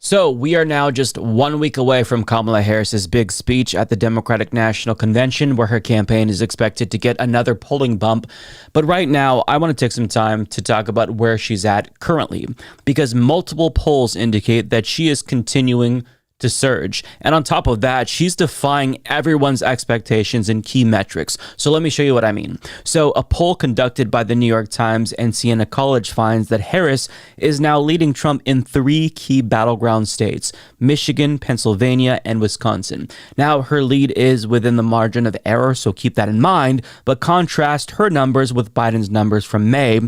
So we are now just 1 week away from Kamala Harris's big speech at the Democratic National Convention, where her campaign is expected to get another polling bump. But right now, I want to take some time to talk about where she's at currently, because multiple polls indicate that she is continuing to surge. And on top of that, she's defying everyone's expectations in key metrics. So let me show you what I mean. So a poll conducted by the New York Times and Siena College finds that Harris is now leading Trump in 3 key battleground states: Michigan, Pennsylvania, and Wisconsin. Now, her lead is within the margin of error, so keep that in mind, but contrast her numbers with Biden's numbers from May,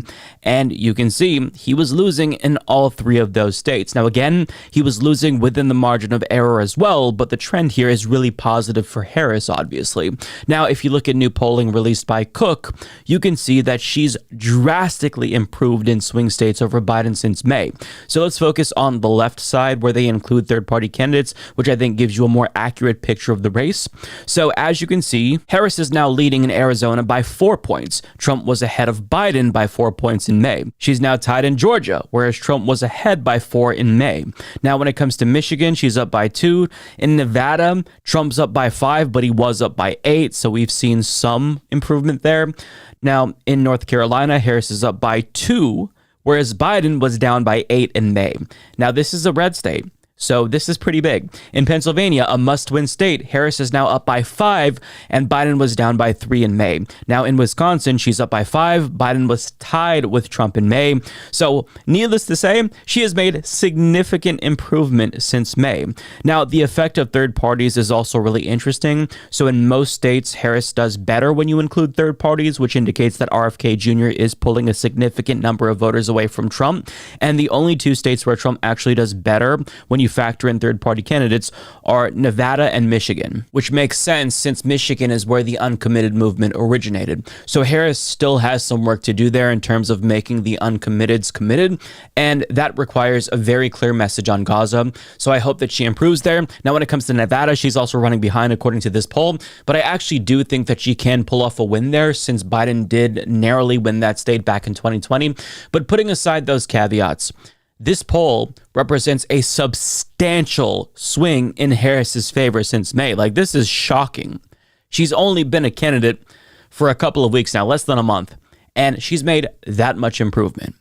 and you can see he was losing in all 3 of those states. Now, again, he was losing within the margin of error as well, but the trend here is really positive for Harris, obviously. Now, if you look at new polling released by Cook, you can see that she's drastically improved in swing states over Biden since May. So let's focus on the left side, where they include third-party candidates, which I think gives you a more accurate picture of the race. So as you can see, Harris is now leading in Arizona by 4 points. Trump was ahead of Biden by 4 points in May. She's now tied in Georgia, whereas Trump was ahead by 4 in May. Now, when it comes to Michigan, she's up by 2. In Nevada, Trump's up by 5, but he was up by 8, so we've seen some improvement there. Now, in North Carolina, Harris is up by 2, whereas Biden was down by 8 in May. Now, this is a red state, so this is pretty big. In Pennsylvania, a must-win state, Harris is now up by 5, and Biden was down by 3 in May. Now, in Wisconsin, she's up by 5. Biden was tied with Trump in May. So, needless to say, she has made significant improvement since May. Now, the effect of third parties is also really interesting. So, in most states, Harris does better when you include third parties, which indicates that RFK Jr. is pulling a significant number of voters away from Trump. And the only 2 states where Trump actually does better when you factor in third-party candidates are Nevada and Michigan, which makes sense since Michigan is where the uncommitted movement originated. So Harris still has some work to do there in terms of making the uncommitteds committed, and that requires a very clear message on Gaza. So I hope that she improves there. Now, when it comes to Nevada, she's also running behind according to this poll, but I actually do think that she can pull off a win there, since Biden did narrowly win that state back in 2020. But putting aside those caveats, this poll represents a substantial swing in Harris's favor since May. Like, this is shocking. She's only been a candidate for a couple of weeks now, less than a month, and she's made that much improvement.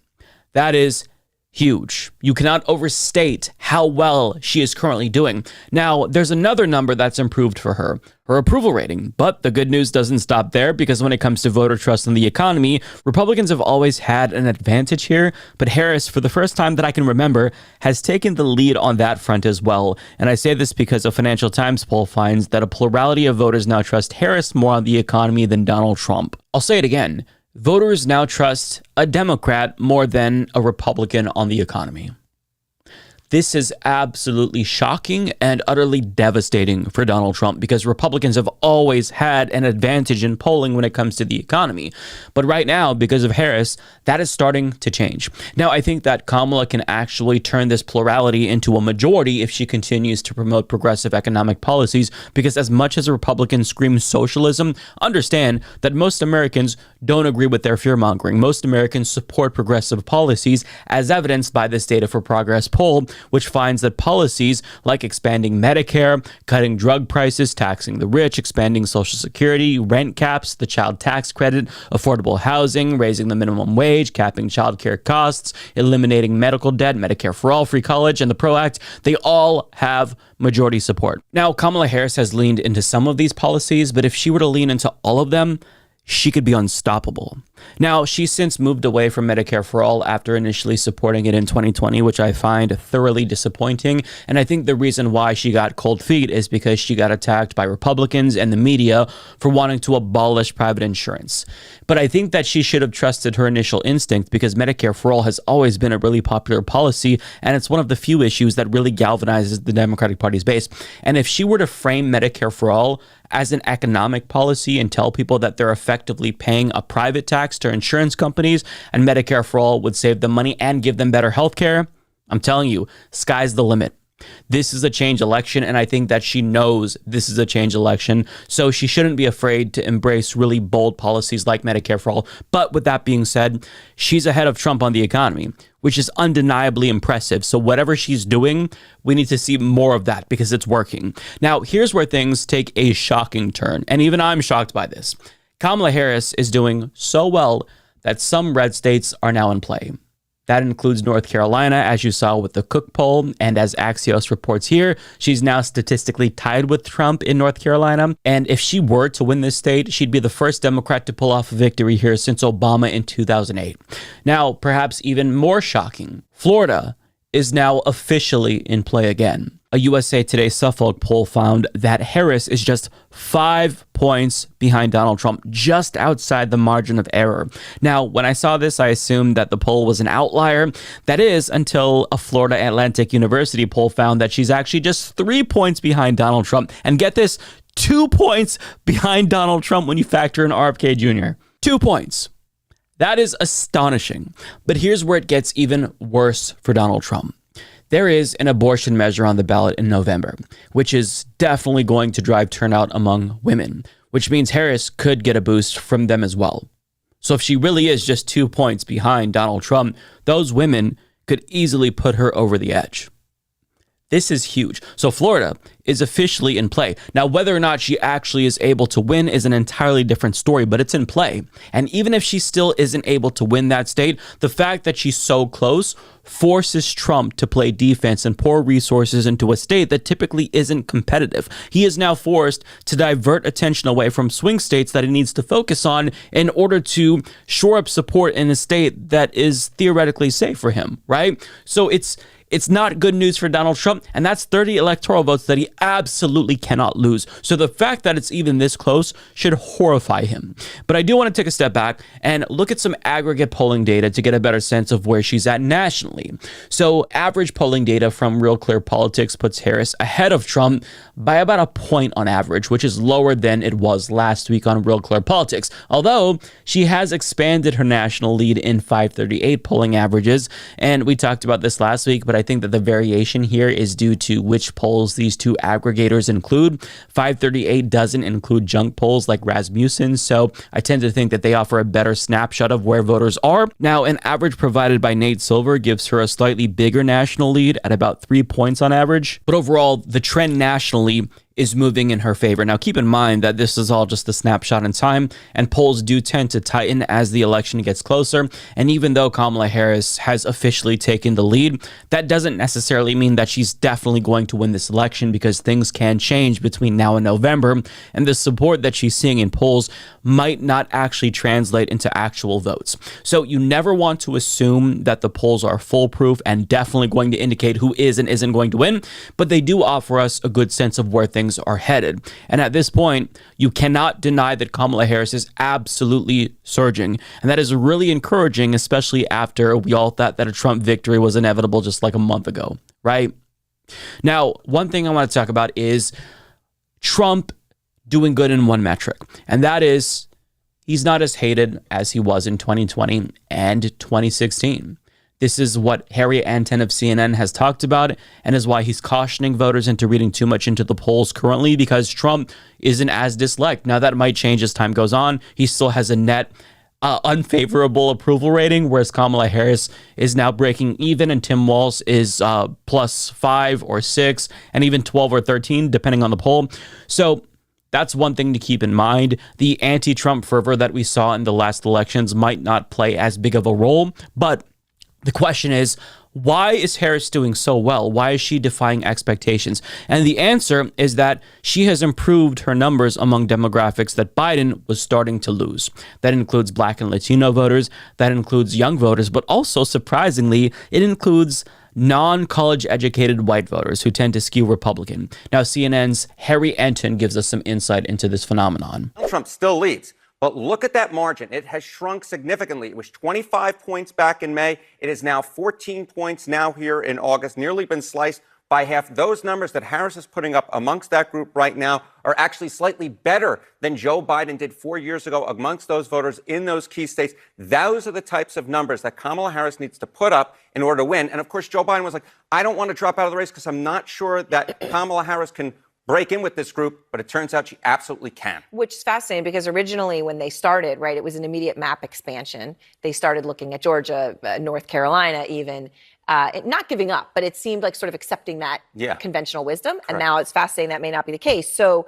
That is huge. You cannot overstate how well she is currently doing. Now, there's another number that's improved for her approval rating. But the good news doesn't stop there, because when it comes to voter trust in the economy, Republicans have always had an advantage here. But Harris, for the first time that I can remember, has taken the lead on that front as well. And I say this because a Financial Times poll finds that a plurality of voters now trust Harris more on the economy than Donald Trump. I'll say it again. Voters now trust a Democrat more than a Republican on the economy. This is absolutely shocking and utterly devastating for Donald Trump, because Republicans have always had an advantage in polling when it comes to the economy. But right now, because of Harris, that is starting to change. Now, I think that Kamala can actually turn this plurality into a majority if she continues to promote progressive economic policies, because as much as Republicans scream socialism, understand that most Americans don't agree with their fear-mongering. Most Americans support progressive policies, as evidenced by this Data for Progress poll, which finds that policies like expanding Medicare, cutting drug prices, taxing the rich, expanding Social Security, rent caps, the child tax credit, affordable housing, raising the minimum wage, capping childcare costs, eliminating medical debt, Medicare for all, free college, and the PRO Act, they all have majority support. Now, Kamala Harris has leaned into some of these policies, but if she were to lean into all of them, she could be unstoppable. Now, she's since moved away from Medicare for All after initially supporting it in 2020, which I find thoroughly disappointing. And I think the reason why she got cold feet is because she got attacked by Republicans and the media for wanting to abolish private insurance. But I think that she should have trusted her initial instinct, because Medicare for All has always been a really popular policy, and it's one of the few issues that really galvanizes the Democratic Party's base. And if she were to frame Medicare for All as an economic policy and tell people that they're effectively paying a private tax to insurance companies, and Medicare for All would save them money and give them better health care, I'm telling you, sky's the limit. This is a change election, and I think that she knows this is a change election, so she shouldn't be afraid to embrace really bold policies like Medicare for all. But with that being said, she's ahead of Trump on the economy, which is undeniably impressive. So whatever she's doing, we need to see more of that because it's working. Now, here's where things take a shocking turn, and even I'm shocked by this. Kamala Harris is doing so well that some red states are now in play. That includes North Carolina, as you saw with the Cook poll, and as Axios reports here, she's now statistically tied with Trump in North Carolina. And if she were to win this state, she'd be the first Democrat to pull off a victory here since Obama in 2008. Now, perhaps even more shocking, Florida is now officially in play again. A USA Today Suffolk poll found that Harris is just 5 points behind Donald Trump, just outside the margin of error. Now, when I saw this, I assumed that the poll was an outlier. That is, until a Florida Atlantic University poll found that she's actually just 3 points behind Donald Trump. And get this, 2 points behind Donald Trump when you factor in RFK Jr. 2 points. That is astonishing. But here's where it gets even worse for Donald Trump. There is an abortion measure on the ballot in November, which is definitely going to drive turnout among women, which means Harris could get a boost from them as well. So if she really is just 2 points behind Donald Trump, those women could easily put her over the edge. This is huge. So Florida is officially in play. Now, whether or not she actually is able to win is an entirely different story, but it's in play. And even if she still isn't able to win that state, the fact that she's so close forces Trump to play defense and pour resources into a state that typically isn't competitive. He is now forced to divert attention away from swing states that he needs to focus on in order to shore up support in a state that is theoretically safe for him, right? So it's not good news for Donald Trump, and that's 30 electoral votes that he absolutely cannot lose. So the fact that it's even this close should horrify him. But I do want to take a step back and look at some aggregate polling data to get a better sense of where she's at nationally. So average polling data from Real Clear Politics puts Harris ahead of Trump by about a point on average, which is lower than it was last week on Real Clear Politics. Although she has expanded her national lead in 538 polling averages, and we talked about this last week, but I think that the variation here is due to which polls these two aggregators include. 538 doesn't include junk polls like Rasmussen's, so I tend to think that they offer a better snapshot of where voters are. Now, an average provided by Nate Silver gives her a slightly bigger national lead at about 3 points on average, but overall, the trend nationally is moving in her favor. Now, keep in mind that this is all just a snapshot in time, and polls do tend to tighten as the election gets closer. And even though Kamala Harris has officially taken the lead, that doesn't necessarily mean that she's definitely going to win this election, because things can change between now and November, and the support that she's seeing in polls might not actually translate into actual votes. So you never want to assume that the polls are foolproof and definitely going to indicate who is and isn't going to win, but they do offer us a good sense of where things are headed. And at this point, you cannot deny that Kamala Harris is absolutely surging. And that is really encouraging, especially after we all thought that a Trump victory was inevitable just like a month ago, right? Now, one thing I want to talk about is Trump doing good in one metric, and that is he's not as hated as he was in 2020 and 2016. This is what Harry Anton of CNN has talked about, and is why he's cautioning voters into reading too much into the polls currently, because Trump isn't as disliked. Now, that might change as time goes on. He still has a net unfavorable approval rating, whereas Kamala Harris is now breaking even, and Tim Walz is plus 5 or 6, and even 12 or 13, depending on the poll. So that's one thing to keep in mind. The anti-Trump fervor that we saw in the last elections might not play as big of a role, but the question is, why is Harris doing so well? Why is she defying expectations? And the answer is that she has improved her numbers among demographics that Biden was starting to lose. That includes Black and Latino voters, that includes young voters, but also, surprisingly, it includes non-college educated white voters who tend to skew Republican. Now, CNN's Harry Anton gives us some insight into this phenomenon. Trump still leads. But look at that margin. It has shrunk significantly. It was 25 points back in May. It is now 14 points now here in August, nearly been sliced by half. Those numbers that Harris is putting up amongst that group right now are actually slightly better than Joe Biden did 4 years ago amongst those voters in those key states. Those are the types of numbers that Kamala Harris needs to put up in order to win. And of course, Joe Biden was like, I don't want to drop out of the race because I'm not sure that Kamala Harris can break in with this group, but it turns out she absolutely can. Which is fascinating because originally when they started, right, it was an immediate map expansion. They started looking at Georgia, North Carolina even, not giving up, but it seemed like sort of accepting that conventional wisdom. Correct. And now it's fascinating that may not be the case. So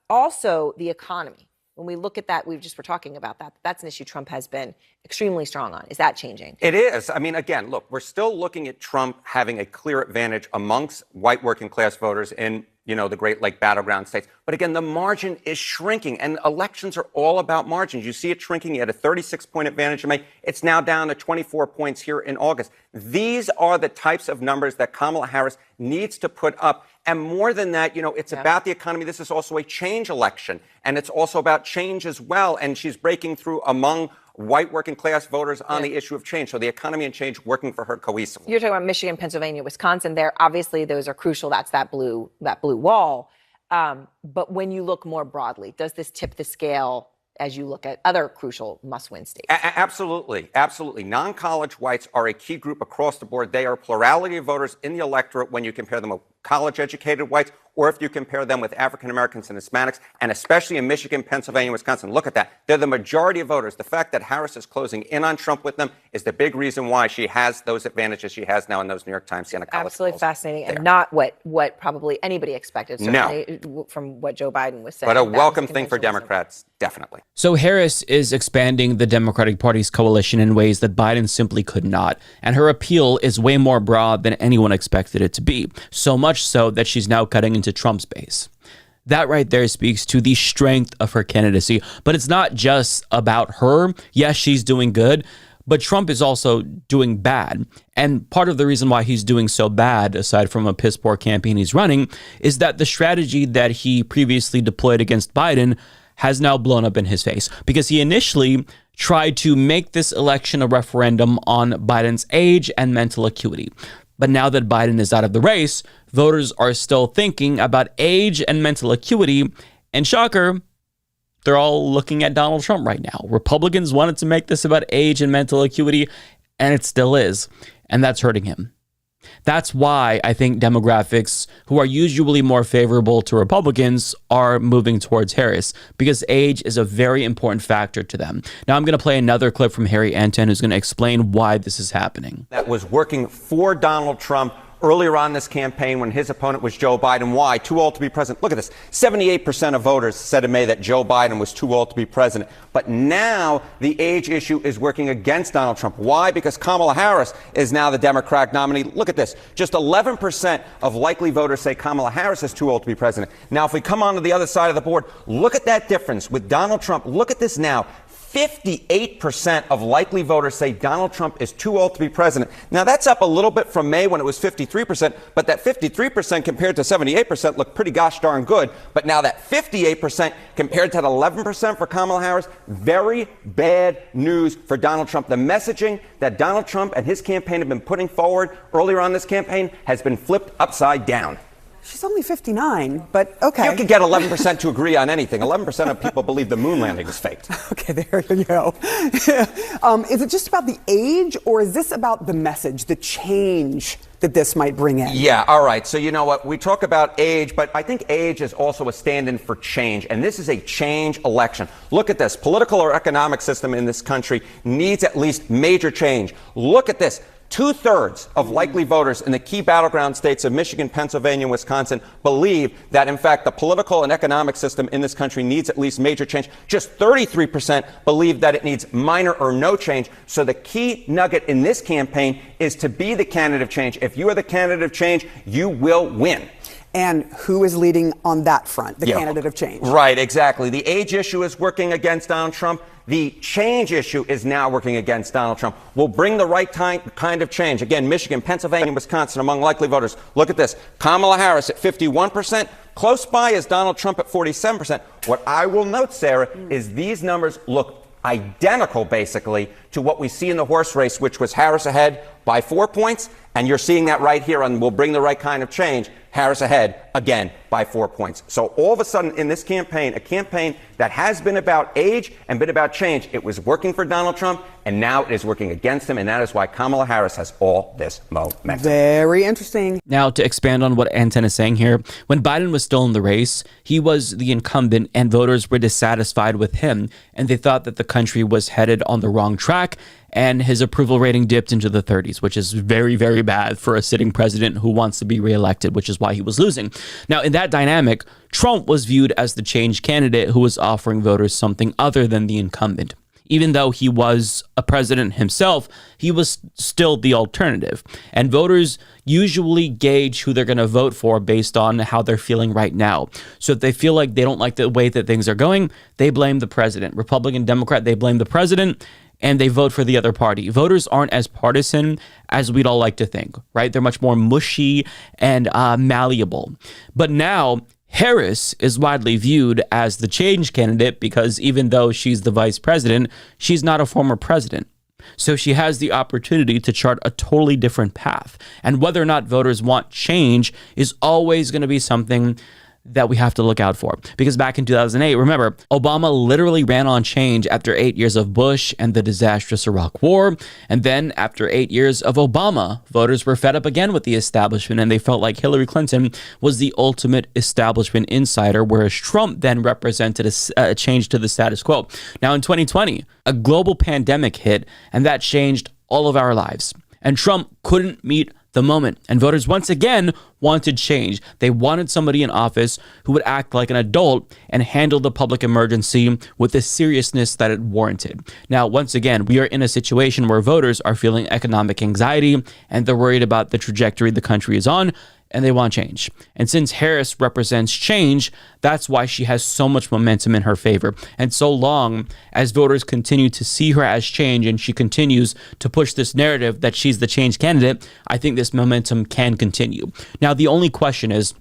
also the economy. When we look at that, we just were talking about that. That's an issue Trump has been extremely strong on. Is that changing? It is. I mean, again, look, we're still looking at Trump having a clear advantage amongst white working class voters in the Great Lake battleground states. But again, the margin is shrinking, and elections are all about margins. You see it shrinking. You had a 36-point advantage in May. It's now down to 24 points here in August. These are the types of numbers that Kamala Harris needs to put up. And more than that, it's about the economy. This is also a change election, and it's also about change as well. And she's breaking through among white working class voters on the issue of change. So the economy and change working for her cohesively. You're talking about Michigan, Pennsylvania, Wisconsin. There, obviously, those are crucial. That's that blue wall. But when you look more broadly, does this tip the scale as you look at other crucial must-win states? Absolutely. Absolutely. Non-college whites are a key group across the board. They are a plurality of voters in the electorate when you compare them with college-educated whites or if you compare them with African Americans and Hispanics, and especially in Michigan, Pennsylvania, Wisconsin. Look at that. They're the majority of voters. The fact that Harris is closing in on Trump with them is the big reason why she has those advantages she has now in those New York Times Siena College Absolutely polls. Fascinating, and not what probably anybody expected, certainly from what Joe Biden was saying. But a welcome thing for Democrats, definitely. So Harris is expanding the Democratic Party's coalition in ways that Biden simply could not. And her appeal is way more broad than anyone expected it to be. So much so that she's now cutting into Trump's base. That right there speaks to the strength of her candidacy. But it's not just about her. Yes, she's doing good, but Trump is also doing bad. And part of the reason why he's doing so bad, aside from a piss poor campaign he's running, is that the strategy that he previously deployed against Biden has now blown up in his face. Because he initially tried to make this election a referendum on Biden's age and mental acuity. But now that Biden is out of the race, voters are still thinking about age and mental acuity. And shocker, they're all looking at Donald Trump right now. Republicans wanted to make this about age and mental acuity, and it still is. And that's hurting him. That's why I think demographics, who are usually more favorable to Republicans, are moving towards Harris, because age is a very important factor to them. Now, I'm going to play another clip from Harry Anton, who's going to explain why this is happening. That was working for Donald Trump earlier on this campaign when his opponent was Joe Biden. Why? Too old to be president. Look at this. 78% of voters said in May that Joe Biden was too old to be president. But now the age issue is working against Donald Trump. Why? Because Kamala Harris is now the Democratic nominee. Look at this. Just 11% of likely voters say Kamala Harris is too old to be president. Now, if we come on to the other side of the board, look at that difference with Donald Trump. Look at this now. 58% of likely voters say Donald Trump is too old to be president. Now, that's up a little bit from May when it was 53%, but that 53% compared to 78% looked pretty gosh darn good. But now that 58% compared to that 11% for Kamala Harris, very bad news for Donald Trump. The messaging that Donald Trump and his campaign have been putting forward earlier on this campaign has been flipped upside down. She's only 59, but okay. You could get 11% to agree on anything. 11% of people believe the moon landing was faked. Okay, there you go. Is it just about the age, or is this about the message, the change that this might bring in? Yeah, all right. So you know what? We talk about age, but I think age is also a stand-in for change. And this is a change election. Look at this. Political or economic system in this country needs at least major change. Look at this. 2/3 of likely voters in the key battleground states of Michigan, Pennsylvania, and Wisconsin believe that, in fact, the political and economic system in this country needs at least major change. Just 33% believe that it needs minor or no change. So the key nugget in this campaign is to be the candidate of change. If you are the candidate of change, you will win. And who is leading on that front, the candidate of change? Right, exactly. The age issue is working against Donald Trump. The change issue is now working against Donald Trump. We'll bring the right kind of change. Again, Michigan, Pennsylvania, Wisconsin, among likely voters. Look at this. Kamala Harris at 51%. Close by is Donald Trump at 47%. What I will note, Sarah, is these numbers look identical, basically, to what we see in the horse race, which was Harris ahead by 4 points. And you're seeing that right here on Will Bring the Right Kind of Change. Harris ahead, again, by 4 points. So all of a sudden in this campaign, a campaign that has been about age and been about change, it was working for Donald Trump, and now it is working against him, and that is why Kamala Harris has all this momentum. Very interesting. Now, to expand on what Anton is saying here, when Biden was still in the race, he was the incumbent, and voters were dissatisfied with him, and they thought that the country was headed on the wrong track, and his approval rating dipped into the 30s, which is very, very bad for a sitting president who wants to be reelected, which is why he was losing. Now, in that dynamic, Trump was viewed as the change candidate who was offering voters something other than the incumbent. Even though he was a president himself, he was still the alternative. And voters usually gauge who they're going to vote for based on how they're feeling right now. So if they feel like they don't like the way that things are going, they blame the president. Republican, Democrat, they blame the president, and they vote for the other party. Voters aren't as partisan as we'd all like to think, right? They're much more mushy and malleable. But now, Harris is widely viewed as the change candidate because even though she's the vice president, she's not a former president. So she has the opportunity to chart a totally different path. And whether or not voters want change is always going to be something that we have to look out for. Because back in 2008, remember, Obama literally ran on change after 8 years of Bush and the disastrous Iraq War. And then after 8 years of Obama, voters were fed up again with the establishment, and they felt like Hillary Clinton was the ultimate establishment insider, whereas Trump then represented a change to the status quo. Now in 2020, a global pandemic hit, and that changed all of our lives. And Trump couldn't meet the moment. And voters once again wanted change. They wanted somebody in office who would act like an adult and handle the public emergency with the seriousness that it warranted. Now, once again, we are in a situation where voters are feeling economic anxiety and they're worried about the trajectory the country is on, and they want change. And since Harris represents change, that's why she has so much momentum in her favor. And so long as voters continue to see her as change and she continues to push this narrative that she's the change candidate, I think this momentum can continue. Now, the only question is,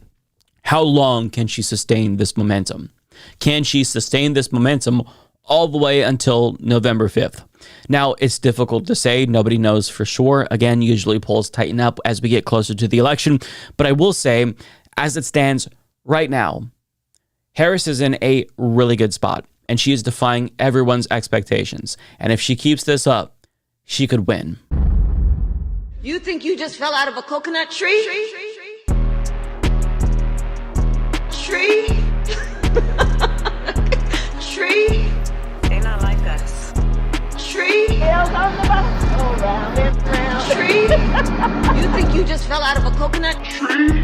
how long can she sustain this momentum? Can she sustain this momentum all the way until November 5th? Now, it's difficult to say. Nobody knows for sure. Again, usually polls tighten up as we get closer to the election. But I will say, as it stands right now, Harris is in a really good spot, and she is defying everyone's expectations. And if she keeps this up, she could win. You think you just fell out of a coconut tree? Tree? Tree? They not like us. Tree? Tails on the bus. Oh, round and round. Tree? You think you just fell out of a coconut tree?